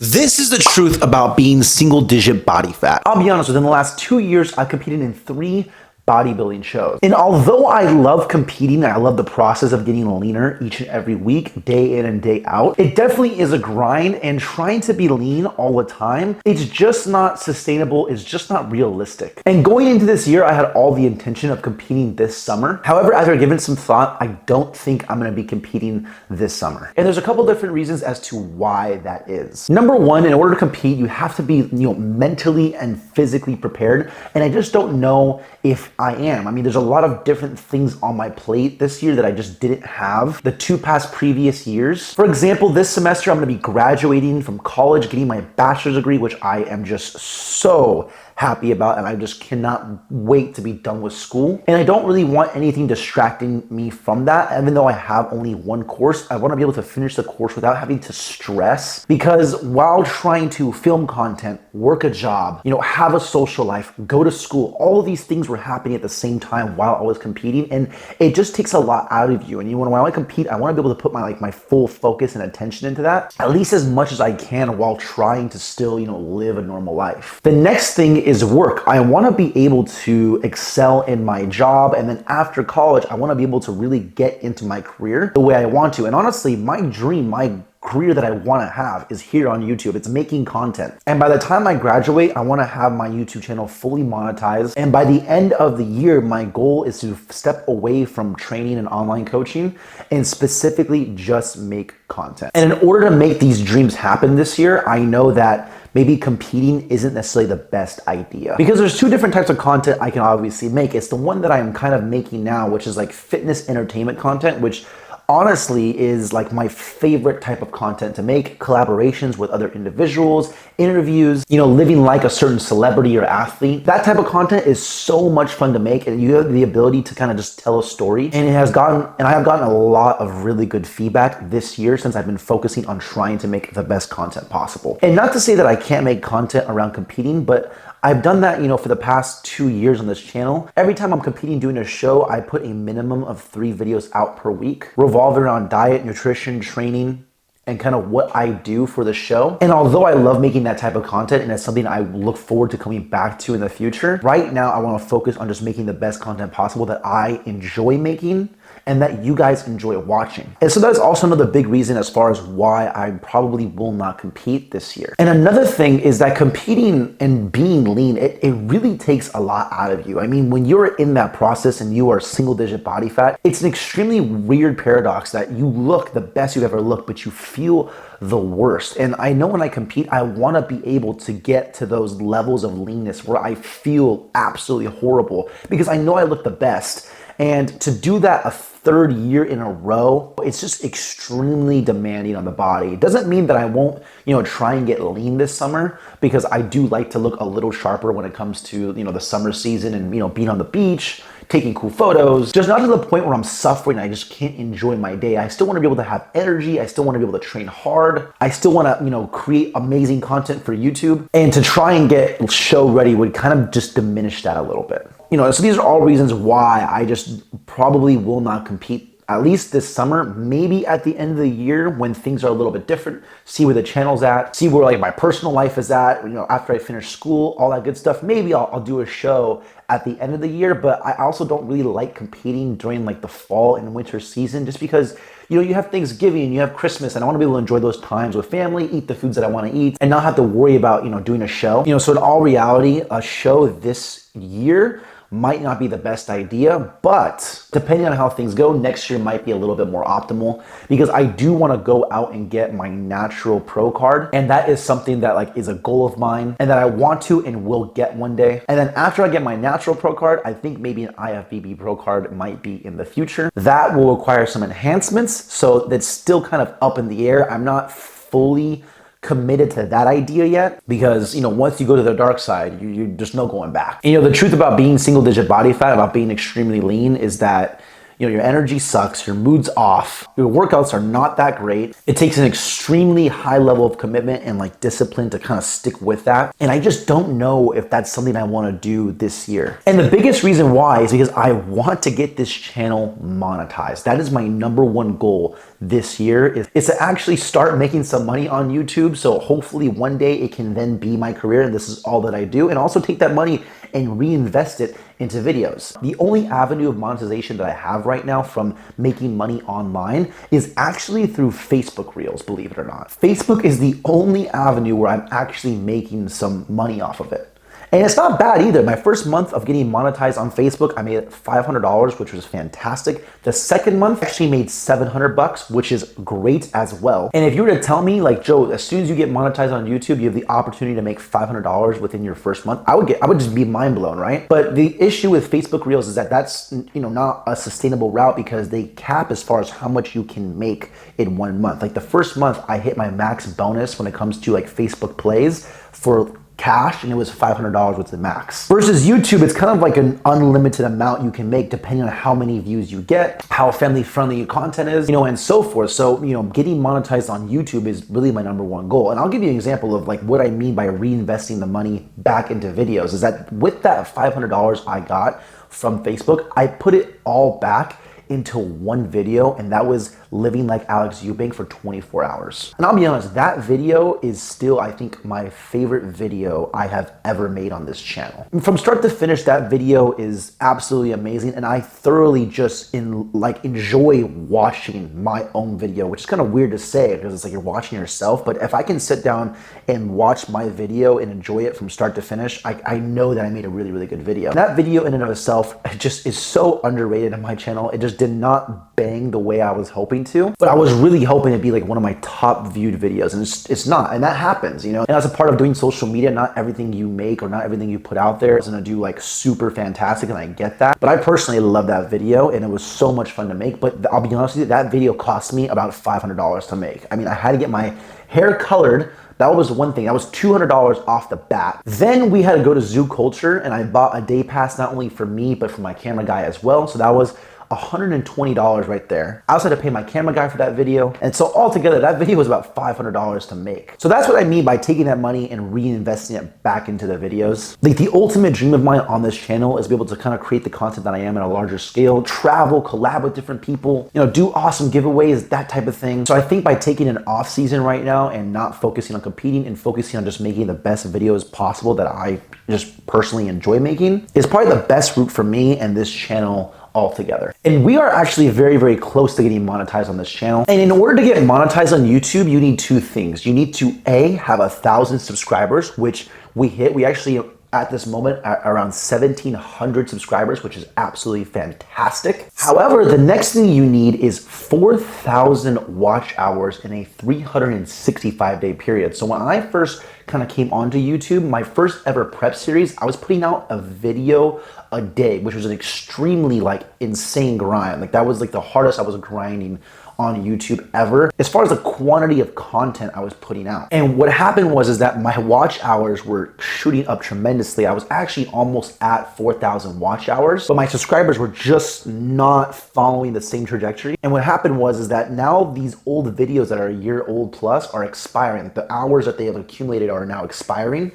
This is the truth about being single digit body fat. I'll be honest, within the last 2 years, I've competed in 3 bodybuilding shows. And although I love competing and I love the process of getting leaner each and every week, day in and day out, it definitely is a grind, and trying to be lean all the time, it's just not sustainable, it's just not realistic. And going into this year, I had all the intention of competing this summer. However, after giving some thought, I don't think I'm gonna be competing this summer. And there's a couple different reasons as to why that is. Number one, in order to compete, you have to be mentally and physically prepared. And I just don't know if I am. I mean, there's a lot of different things on my plate this year that I just didn't have the 2 past previous years. For example, this semester, I'm gonna be graduating from college, getting my bachelor's degree, which I am just so happy about, and I just cannot wait to be done with school. And I don't really want anything distracting me from that. Even though I have only 1 course, I want to be able to finish the course without having to stress, because while trying to film content, work a job, have a social life, go to school, all of these things were happening at the same time while I was competing, and it just takes a lot out of you. And when I compete, I want to be able to put my full focus and attention into that, at least as much as I can, while trying to still live a normal life. The next thing is work. I want to be able to excel in my job, and then after college, I want to be able to really get into my career the way I want to. And honestly, my dream, my career that I want to have is here on YouTube. It's making content. And by the time I graduate, I want to have my YouTube channel fully monetized. And by the end of the year, my goal is to step away from training and online coaching and specifically just make content. And in order to make these dreams happen this year, I know that maybe competing isn't necessarily the best idea, because there's 2 different types of content I can obviously make. It's the one that I'm kind of making now, which is like fitness entertainment content, which honestly is like my favorite type of content to make. Collaborations with other individuals, interviews, living like a certain celebrity or athlete. That type of content is so much fun to make, and you have the ability to kind of just tell a story. And I have gotten a lot of really good feedback this year since I've been focusing on trying to make the best content possible. And not to say that I can't make content around competing, but I've done that, for the past 2 years on this channel. Every time I'm competing doing a show, I put a minimum of 3 videos out per week, revolving around diet, nutrition, training, and kind of what I do for the show. And although I love making that type of content, and it's something I look forward to coming back to in the future, right now I want to focus on just making the best content possible that I enjoy making and that you guys enjoy watching. And so that's also another big reason as far as why I probably will not compete this year. And another thing is that competing and being lean, it really takes a lot out of you. I mean, when you're in that process and you are single digit body fat, it's an extremely weird paradox that you look the best you've ever looked, but you feel the worst. And I know when I compete, I want to be able to get to those levels of leanness where I feel absolutely horrible, because I know I look the best. And to do that a 3rd year in a row, it's just extremely demanding on the body. It doesn't mean that I won't, try and get lean this summer, because I do like to look a little sharper when it comes to, the summer season and, being on the beach, taking cool photos, just not to the point where I'm suffering. I just can't enjoy my day. I still want to be able to have energy. I still want to be able to train hard. I still want to, create amazing content for YouTube. And to try and get show ready would kind of just diminish that a little bit. So these are all reasons why I just probably will not compete, at least this summer. Maybe at the end of the year when things are a little bit different, see where the channel's at, see where my personal life is at, after I finish school, all that good stuff. Maybe I'll do a show at the end of the year, but I also don't really like competing during the fall and winter season, just because you have Thanksgiving and you have Christmas, and I want to be able to enjoy those times with family, eat the foods that I want to eat, and not have to worry about doing a show. So in all reality, a show this year might not be the best idea, but depending on how things go, next year might be a little bit more optimal, because I do want to go out and get my natural pro card. And that is something that is a goal of mine, and that I want to and will get one day. And then after I get my natural pro card, I think maybe an IFBB pro card might be in the future. That will require some enhancements, so that's still kind of up in the air. I'm not fully committed to that idea yet, because once you go to the dark side, you there's no going back. The truth about being single digit body fat, about being extremely lean, is that your energy sucks, your mood's off, your workouts are not that great. It takes an extremely high level of commitment and discipline to kind of stick with that. And I just don't know if that's something I want to do this year. And the biggest reason why is because I want to get this channel monetized. That is my #1 goal this year is to actually start making some money on YouTube. So hopefully one day it can then be my career and this is all that I do, and also take that money and reinvest it into videos. The only avenue of monetization that I have right now from making money online is actually through Facebook Reels, believe it or not. Facebook is the only avenue where I'm actually making some money off of it. And it's not bad either. My first month of getting monetized on Facebook, I made $500, which was fantastic. The second month, I actually made $700, which is great as well. And if you were to tell me, like, Joe, as soon as you get monetized on YouTube, you have the opportunity to make $500 within your first month, I would just be mind blown, right? But the issue with Facebook Reels is that that's, not a sustainable route because they cap as far as how much you can make in 1 month. Like the first month, I hit my max bonus when it comes to like Facebook plays for cash, and it was $500 was the max. Versus YouTube, it's kind of like an unlimited amount you can make depending on how many views you get, how family friendly your content is, and so forth. So, getting monetized on YouTube is really my #1 goal. And I'll give you an example of like what I mean by reinvesting the money back into videos is that with that $500 I got from Facebook, I put it all back into one video, and that was living like Alex Eubank for 24 hours. And I'll be honest, that video is still, I think, my favorite video I have ever made on this channel. And from start to finish, that video is absolutely amazing, and I thoroughly just enjoy watching my own video, which is kind of weird to say because it's like you're watching yourself, but if I can sit down and watch my video and enjoy it from start to finish, I know that I made a really, really good video. That video in and of itself just is so underrated on my channel. It just did not bang the way I was hoping to, but I was really hoping it'd be like one of my top viewed videos, and it's not, and that happens, And as a part of doing social media, not everything you make or not everything you put out there is gonna do like super fantastic, and I get that, but I personally love that video, and it was so much fun to make. But I'll be honest with you, that video cost me about $500 to make. I mean, I had to get my hair colored. That was one thing. That was $200 off the bat. Then we had to go to Zoo Culture, and I bought a day pass not only for me, but for my camera guy as well. So that was $120 right there. I also had to pay my camera guy for that video. And so altogether, that video was about $500 to make. So that's what I mean by taking that money and reinvesting it back into the videos. Like the ultimate dream of mine on this channel is to be able to kind of create the content that I am at a larger scale, travel, collab with different people, do awesome giveaways, that type of thing. So I think by taking an off season right now and not focusing on competing and focusing on just making the best videos possible that I just personally enjoy making is probably the best route for me and this channel altogether. And we are actually very, very close to getting monetized on this channel. And in order to get monetized on YouTube, you need two things. You need to have 1,000 subscribers, which we hit. We actually at this moment at around 1,700 subscribers, which is absolutely fantastic. However, the next thing you need is 4,000 watch hours in a 365-day period. So when I first kind of came onto YouTube, my first ever prep series, I was putting out a video a day, which was an extremely insane grind. That was the hardest I was grinding on YouTube ever as far as the quantity of content I was putting out. And what happened was that my watch hours were shooting up tremendously. I was actually almost at 4,000 watch hours, but my subscribers were just not following the same trajectory. And what happened was that now these old videos that are a year old plus are expiring. The hours that they have accumulated are now expiring.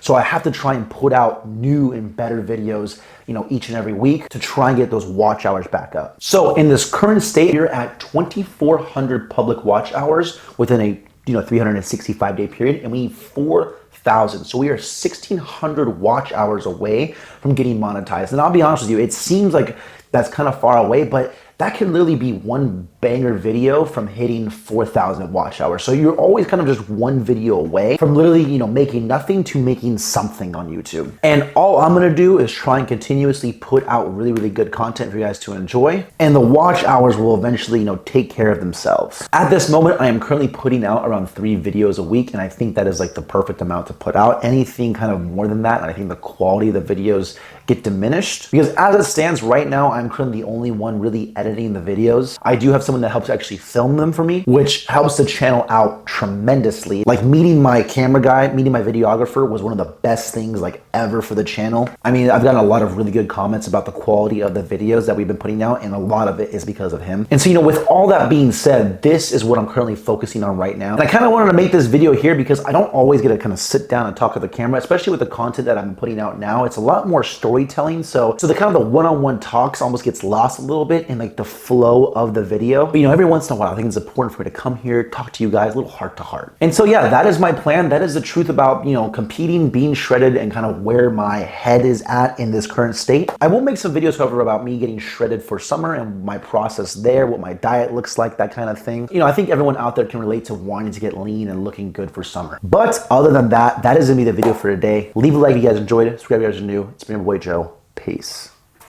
So I have to try and put out new and better videos, each and every week to try and get those watch hours back up. So in this current state, you're at 2,400 public watch hours within a 365-day period, and we need 4,000. So we are 1,600 watch hours away from getting monetized. And I'll be honest with you, it seems like that's kind of far away, but that can literally be one banger video from hitting 4,000 watch hours. So you're always kind of just one video away from literally, making nothing to making something on YouTube. And all I'm gonna do is try and continuously put out really, really good content for you guys to enjoy. And the watch hours will eventually, take care of themselves. At this moment, I am currently putting out around 3 videos a week. And I think that is the perfect amount to put out. Anything kind of more than that, and I think the quality of the videos get diminished. Because as it stands right now, I'm currently the only one really editing the videos. I do have someone that helps actually film them for me, which helps the channel out tremendously. Meeting my camera guy, meeting my videographer was one of the best things ever for the channel. I mean, I've gotten a lot of really good comments about the quality of the videos that we've been putting out, and a lot of it is because of him. And so, with all that being said, this is what I'm currently focusing on right now. And I kind of wanted to make this video here because I don't always get to kind of sit down and talk to the camera, especially with the content that I'm putting out now. It's a lot more story storytelling. So the kind of the one-on-one talks almost gets lost a little bit in like the flow of the video. But you know, every once in a while, I think it's important for me to come here, talk to you guys a little heart to heart. And so yeah, that is my plan. That is the truth about, you know, competing, being shredded, and kind of where my head is at in this current state. I will make some videos, however, about me getting shredded for summer and my process there, what my diet looks like, that kind of thing. You know, I think everyone out there can relate to wanting to get lean and looking good for summer. But other than that, that is gonna be the video for today. Leave a like if you guys enjoyed it. Subscribe if you guys are new. It's been your boy Joe. Peace.